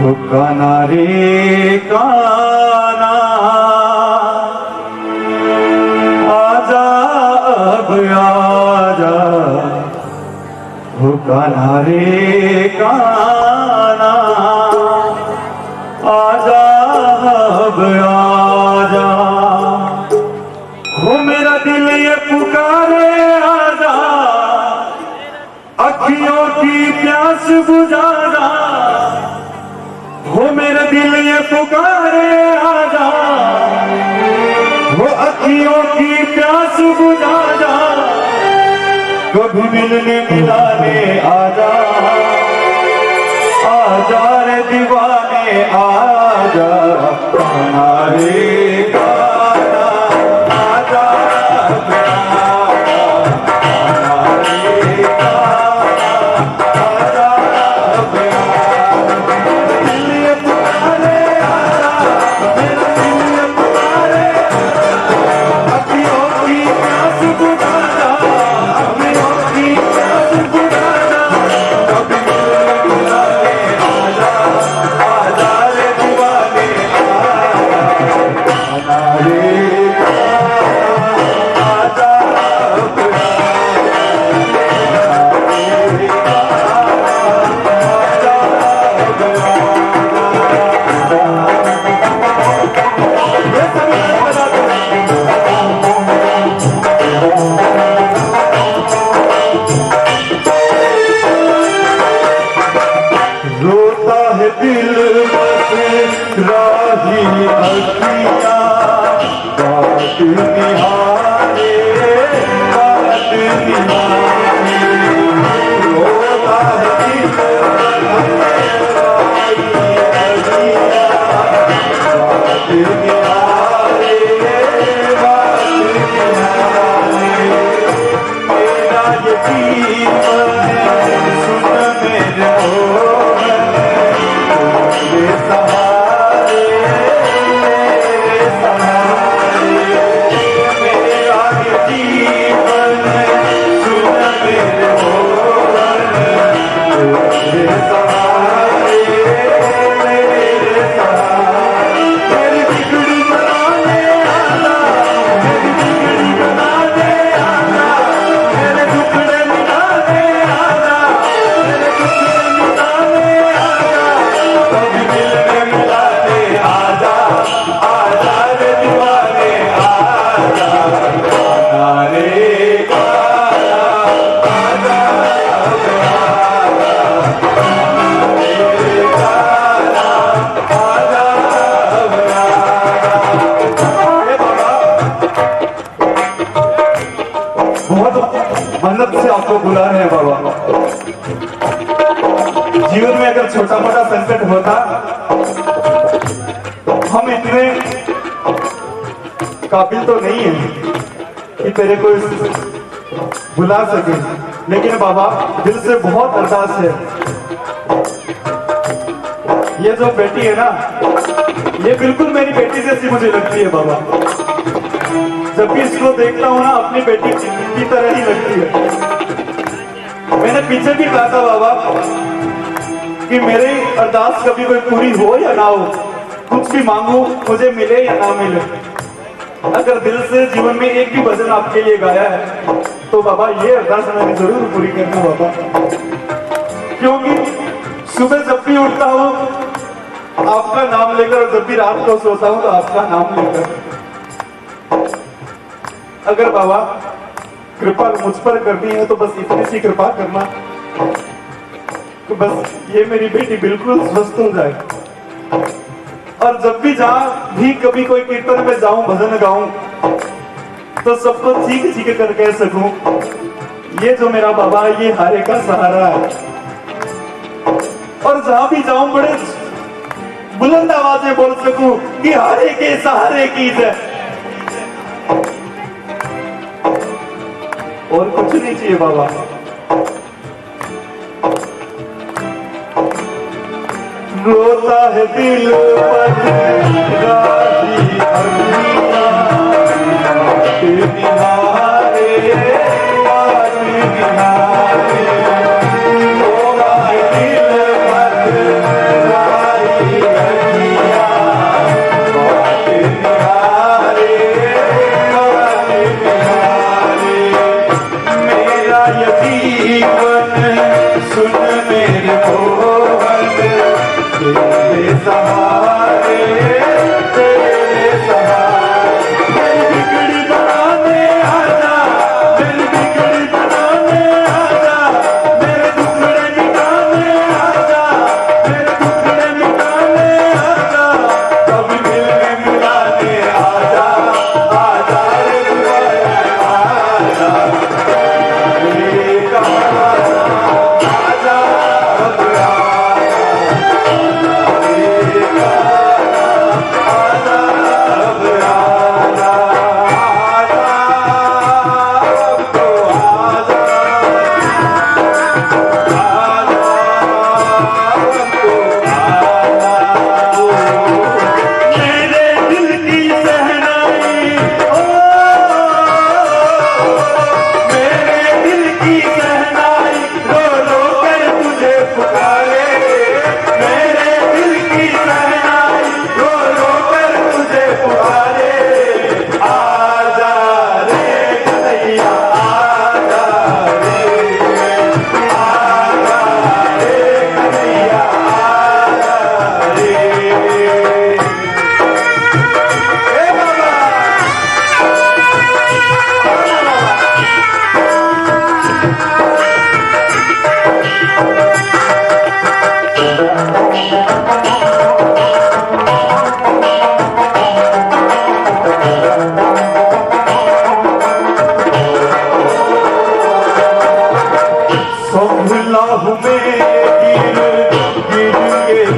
हो काना रे काना आजा अब आजा, हो काना रे काना आजा अब आजा, हो मेरा दिल ये पुकारे आजा, अखियों की प्यास बुझा जा, हो मेरा दिल ये पुकारे आजा, वो अखियों की प्यास बुझा जा, कभी मिलने मिलाने आजा, आजा रे दीवाने आजा, काना रे काना आजा, काना रे काना आजा, दिल ये पुकारे आजा, मेरा दिल ये पुकारे आजा, अखियों की प्यास बुझा जा, अखियों की प्यास बुझा जा, कभी मिलने मिलाने आजा, आजा रे दीवाने आजा, काना रे काना आजा, रोता है दिल बस राही अखियाँ, बात निहारे बात निहारे, रोता है दिल बस राही अखियाँ, बात निहारे बात निहारे, मेरा ये जीवन सुन मेरे मोहन, मेरे सहारे मेरा ये जीवन सुन मेरे मोहन, मेरे सहारे मेरे सहारे, मेरी बिगड़ी बनाने आना, मेरी बिगड़ी बनाने आना, मेरे टुकड़े मिटाने आना, मेरे टुकड़े मिटाने आना, कभी मिलने मिलाने आजा, आजा रे दीवाने आजा, काना रे काना आजा, रे काना आजा, हे बाबा, बहुत मेहनत से आपको बुला रहे हैं बाबा। जीवन में अगर छोटा मोटा संकट होता, हम इतने काबिल तो नहीं है कि तेरे को बुला सके, लेकिन बाबा दिल से बहुत अरदास है, ये जो बेटी है ना, ये बिल्कुल मेरी बेटी जैसी मुझे लगती है बाबा। जब भी इसको देखता हूँ ना, अपनी बेटी की तरह ही लगती है। मैंने पीछे भी कहा था बाबा कि मेरी अरदास कभी कोई पूरी हो या ना हो, कुछ भी मांगू मुझे मिले या ना मिले, अगर दिल से जीवन में एक भी भजन आपके लिए गाया है तो बाबा ये अरदास मैंने जरूर पूरी करना बाबा। क्योंकि सुबह जब भी उठता हूँ आपका नाम लेकर, और जब भी रात को सोता हूँ तो आपका नाम लेकर। अगर बाबा कृपा मुझ पर करनी है तो बस इतनी सी कृपा करना, तो बस ये मेरी बेटी बिल्कुल स्वस्थ हो जाए, और जब भी जहां भी कभी कोई कीर्तन में जाऊं, भजन गाऊं, तो सबको चीख चीख कर कह सकूं, ये जो मेरा बाबा है ये हारे का सहारा है। और जहां भी जाऊं बड़े बुलंद आवाज में बोल सकूं कि हारे के सहारे की जय। और कुछ नहीं चाहिए बाबा। रोता है दिल पर राही अखियाँ, निहारे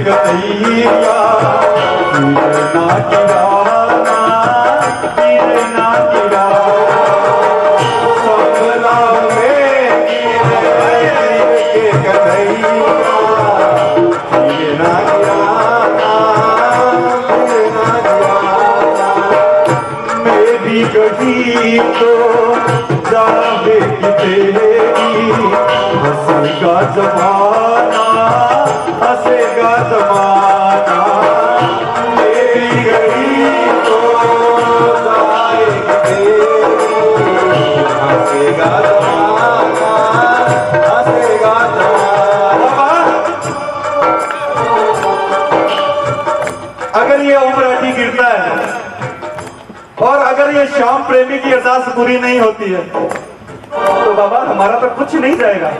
कन्हैया गिरना गिराना गिरना गिरा संभला में गिर के कन्हैया गिरना गिराना गिरना गिराना मेरी गढ़ी तो जावे की तेरी हंसेगा जमाना हंसेगा जमाना मेरी गढ़ी तो जाएगी तेरी हंसेगा जमाना हंसेगा जमाना। अगर ये उम्र अटी गिरता है और अगर ये श्याम प्रेमी की अरदास पूरी नहीं होती है तो बाबा हमारा तो कुछ नहीं जाएगा।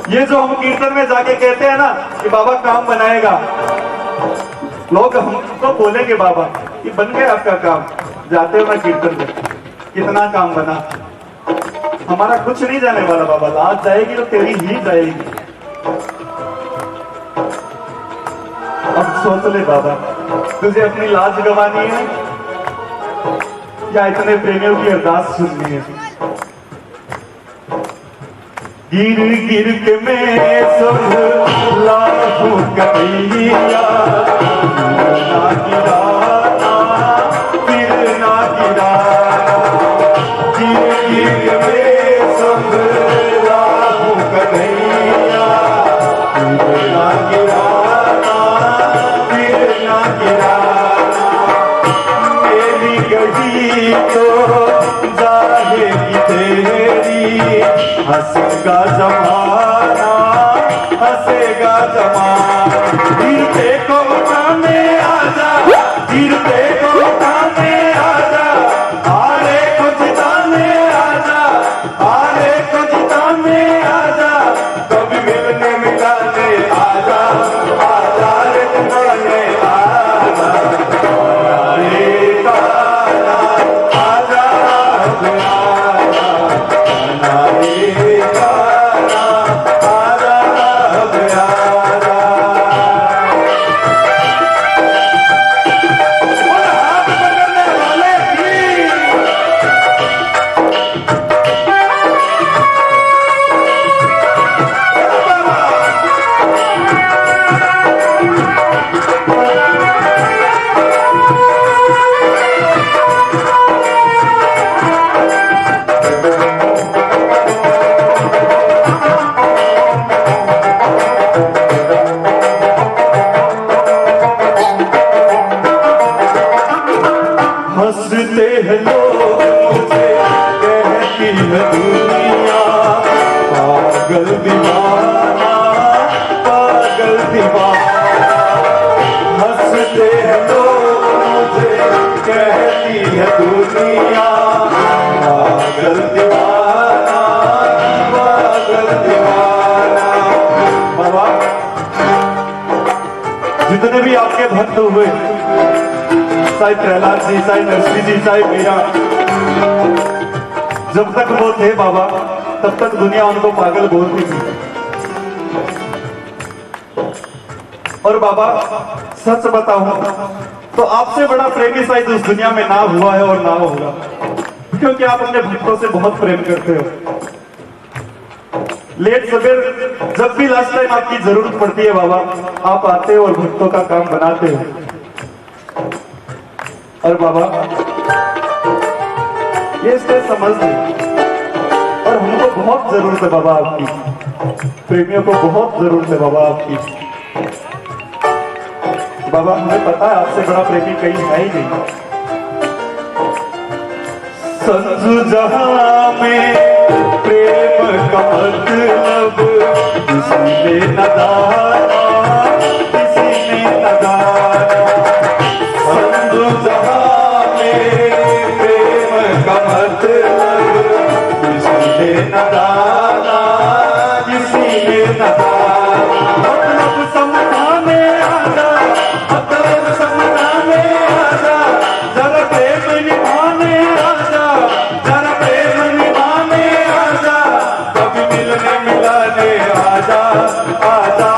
ये जो हम कीर्तन में जाके कहते हैं ना कि बाबा काम बनाएगा, लोग हमको बोलेंगे बाबा कि बन गया आपका काम, जाते हो ना कीर्तन में कितना काम बना, हमारा कुछ नहीं जाने वाला बाबा, आज जाएगी तो तेरी ही जाएगी। अब सोच ले बाबा, तुझे अपनी लाज गंवानी है या इतने प्रेमियों की अरदास सुननी है। गिर गिर के मैं सब लाहू कन्हैया गिरना गिराना गिरना गिराना गिर गिर के मैं सब लाहू कन्हैया गिरना गिराना गिरना गिराना मेरी गढ़ी तो जाएगी तेरी हंसेगा जमाना हंसेगा जमाना। गिरते को उठाने आजा गिरते को उठाने आजा हारे को जिताने आजा हारे को जिताने आजा कभी मिलने मिलाने आजा आजा रे मिलने आजा रे काला आजा हंसते हैं लोग मुझे कहती है दुनिया पागल दीवाना पागल दीवाना। हंसते हैं लोग मुझे कहती है दुनिया पागल दीवाना पागल दीवाना। बाबा जितने भी आपके भक्त हुए, चाहे प्रहलाद जी चाहे नरसिंह जी चाहे मीरा, जब तक वो थे बाबा तब तक दुनिया उनको पागल बोलती थी। और बाबा सच बताऊं तो आपसे बड़ा प्रेमी शायद उस दुनिया में ना हुआ है और ना होगा, क्योंकि आप अपने भक्तों से बहुत प्रेम करते हो। लेट सवेर जब भी लास्ट टाइम आपकी जरूरत पड़ती है बाबा, आप आते हो और भक्तों का काम बनाते हो। और बाबा ये स्टेज समझ ली, और हमको बहुत जरूरत है बाबा आपकी, प्रेमियों को बहुत जरूरत है बाबा आपकी। बाबा हमें पता है आपसे बड़ा प्रेमी कहीं है ही नहीं। संजू जहां में प्रेम का मतलब किसी ने न जाना किसी ने न जाना। संजू जहां में प्रेम का मतलब किसी ने न जाना किसी ने न जाना। मतलब समझाने आजा, मतलब समझाने आजा, जरा प्रेम निभाने आजा, जरा प्रेम निभाने आजा, कभी मिलने मिलाने आजा, आजा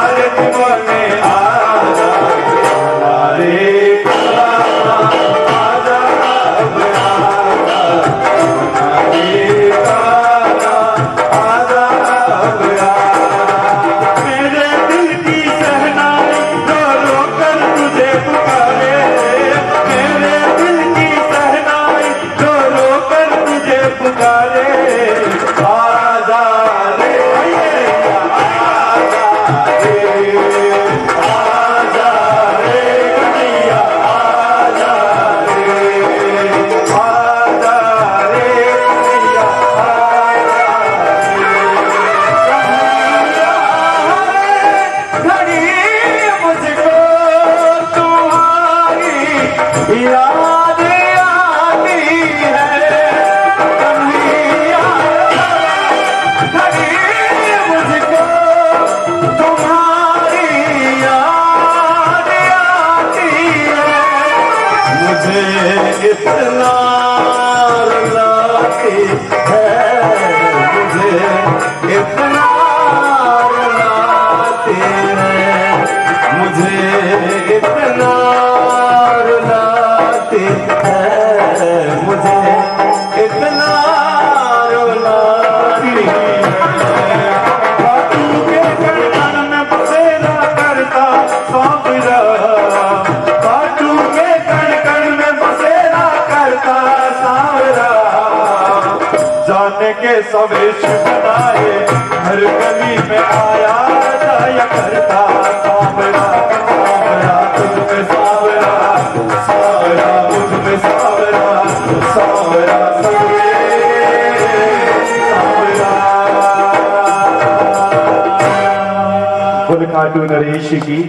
इतना रुलाती है मुझे, इतना रुलाती है मुझे, इतना रुलाती है मुझे, इतना रुलाती है। खाटू के कण में बसेरा करता सांवरा, खाटू के कण में बसेरा करता सांवरा, जाने के सवेश बनाए हर गली में आया जाया करता सांवरा, सांवरा तुझ में सांवरा, सांवरा मुझ में सांवरा, सांवरा सबके सांवरा। बोल खाटू नरेश की।